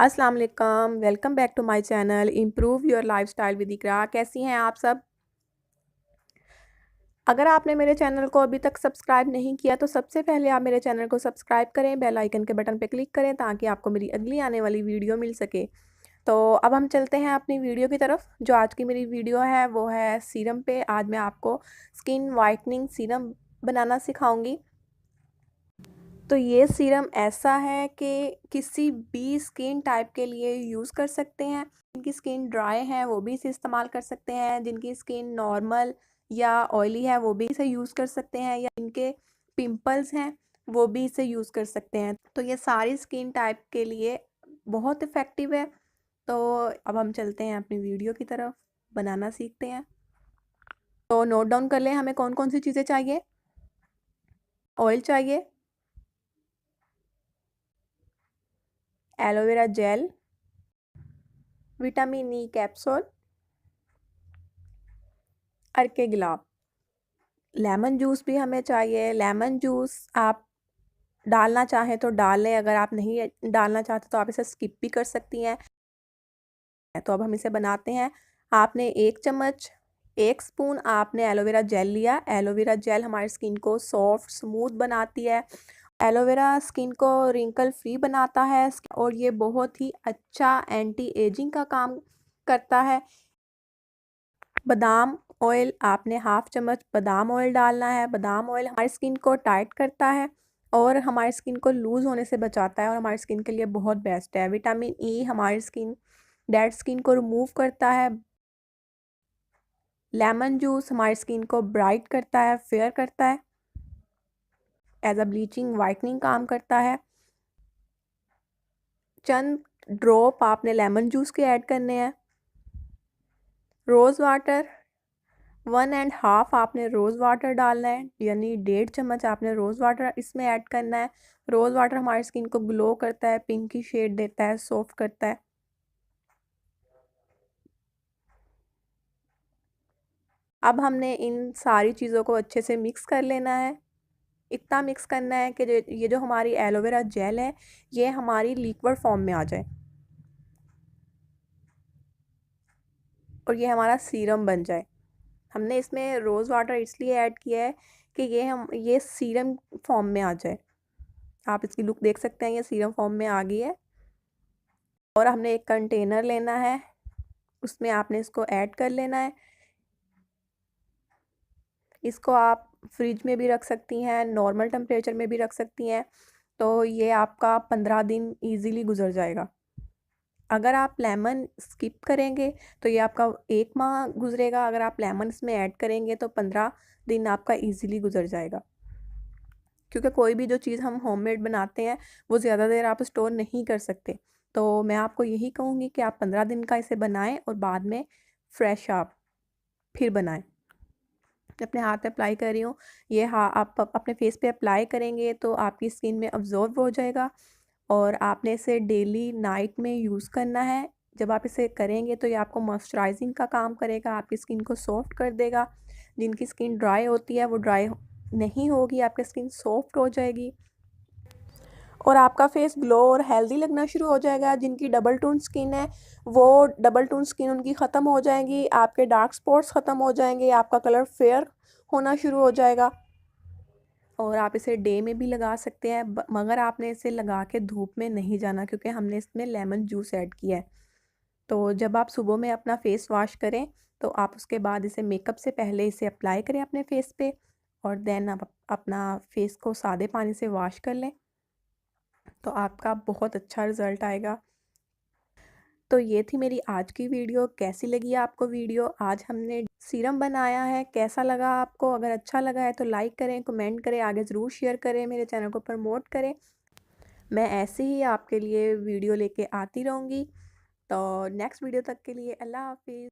अस्सलाम वालेकुम, welcome back to my channel improve your lifestyle with Iqra. कैसी हैं आप सब? अगर आपने मेरे चैनल को अभी तक सब्सक्राइब नहीं किया तो सबसे पहले आप मेरे चैनल को सब्सक्राइब करें, बेल आइकन के बटन पे क्लिक करें ताकि आपको मेरी अगली आने वाली वीडियो मिल सके। तो अब हम चलते हैं अपनी वीडियो की तरफ। जो आज की मेरी वीडियो है वो है सीरम पे। आज मैं आपको स्किन वाइटनिंग सीरम बनाना सिखाऊंगी। तो ये सीरम ऐसा है कि किसी भी स्किन टाइप के लिए यूज़ कर सकते हैं। जिनकी स्किन ड्राई है वो भी इसे इस्तेमाल कर सकते हैं, जिनकी स्किन नॉर्मल या ऑयली है वो भी इसे यूज़ कर सकते हैं, या जिनके पिंपल्स हैं वो भी इसे यूज़ कर सकते हैं। तो ये सारी स्किन टाइप के लिए बहुत इफ़ेक्टिव है। तो अब हम चलते हैं अपनी वीडियो की तरफ, बनाना सीखते हैं। तो नोट डाउन कर लें हमें कौन कौन सी चीज़ें चाहिए। ऑयल चाहिए, aloe vera gel, vitamin E capsule, अर्के गुलाब, लेमन जूस भी हमें चाहिए। लेमन जूस आप डालना चाहें तो डाल लें, अगर आप नहीं डालना चाहते तो आप इसे स्किप भी कर सकती हैं। तो अब हम इसे बनाते हैं। आपने 1 चम्मच 1 स्पून आपने एलोवेरा जेल लिया। एलोवेरा जेल हमारी स्किन को सॉफ्ट स्मूथ बनाती है। एलोवेरा स्किन को रिंकल फ्री बनाता है और ये बहुत ही अच्छा एंटी एजिंग का काम करता है। बादाम ऑयल आपने हाफ चम्मच बादाम ऑयल डालना है। बादाम ऑयल हमारी स्किन को टाइट करता है और हमारी स्किन को लूज़ होने से बचाता है और हमारी स्किन के लिए बहुत बेस्ट है। विटामिन ई हमारी स्किन डेड स्किन को रिमूव करता है। लेमन जूस हमारी स्किन को ब्राइट करता है, फेयर करता है, एज अ ब्लीचिंग वाइटनिंग काम करता है। चंद ड्रॉप आपने लेमन जूस के ऐड करने हैं। रोज़ वाटर 1.5 आपने रोज़ वाटर डालना है, यानी 1.5 चम्मच आपने रोज़ वाटर इसमें ऐड करना है। रोज़ वाटर हमारी स्किन को ग्लो करता है, पिंकी शेड देता है, सॉफ्ट करता है। अब हमने इन सारी चीज़ों को अच्छे से मिक्स कर लेना है। इतना मिक्स करना है कि ये जो हमारी एलोवेरा जेल है ये हमारी लिक्विड फॉर्म में आ जाए और ये हमारा सीरम बन जाए। हमने इसमें रोज़ वाटर इसलिए ऐड किया है कि ये सीरम फॉर्म में आ जाए। आप इसकी लुक देख सकते हैं, ये सीरम फॉर्म में आ गई है। और हमने एक कंटेनर लेना है, उसमें आपने इसको ऐड कर लेना है। इसको आप फ्रिज में भी रख सकती हैं, नॉर्मल टेम्परेचर में भी रख सकती हैं। तो ये आपका 15 दिन इजीली गुजर जाएगा। अगर आप लेमन स्किप करेंगे तो ये आपका 1 माह गुजरेगा। अगर आप लेमन इसमें ऐड करेंगे तो 15 दिन आपका इजीली गुजर जाएगा। क्योंकि कोई भी जो चीज़ हम होममेड बनाते हैं वो ज़्यादा देर आप स्टोर नहीं कर सकते। तो मैं आपको यही कहूँगी कि आप 15 दिन का इसे बनाएं और बाद में फ्रेश आप फिर बनाएं। अपने हाथ पे अप्लाई कर रही हूँ। ये हाँ, आप अपने फेस पे अप्लाई करेंगे तो आपकी स्किन में अब्जॉर्ब हो जाएगा और आपने इसे डेली नाइट में यूज़ करना है। जब आप इसे करेंगे तो ये आपको मॉइस्चराइजिंग का काम करेगा, आपकी स्किन को सॉफ्ट कर देगा। जिनकी स्किन ड्राई होती है वो ड्राई नहीं होगी, आपकी स्किन सॉफ्ट हो जाएगी और आपका फेस ग्लो और हेल्दी लगना शुरू हो जाएगा। जिनकी डबल टोन स्किन है वो डबल टोन स्किन उनकी ख़त्म हो जाएगी, आपके डार्क स्पॉट्स ख़त्म हो जाएंगे, आपका कलर फेयर होना शुरू हो जाएगा। और आप इसे डे में भी लगा सकते हैं, मगर आपने इसे लगा के धूप में नहीं जाना क्योंकि हमने इसमें लेमन जूस ऐड किया है। तो जब आप सुबह में अपना फेस वॉश करें तो आप उसके बाद इसे मेकअप से पहले इसे अप्लाई करें अपने फेस पे और देन आप अपना फेस को सादे पानी से वॉश कर लें तो आपका बहुत अच्छा रिज़ल्ट आएगा। तो ये थी मेरी आज की वीडियो। कैसी लगी आपको वीडियो? आज हमने सीरम बनाया है, कैसा लगा आपको? अगर अच्छा लगा है तो लाइक करें, कमेंट करें, आगे ज़रूर शेयर करें, मेरे चैनल को प्रमोट करें। मैं ऐसे ही आपके लिए वीडियो लेके आती रहूँगी। तो नेक्स्ट वीडियो तक के लिए अल्लाह हाफिज़।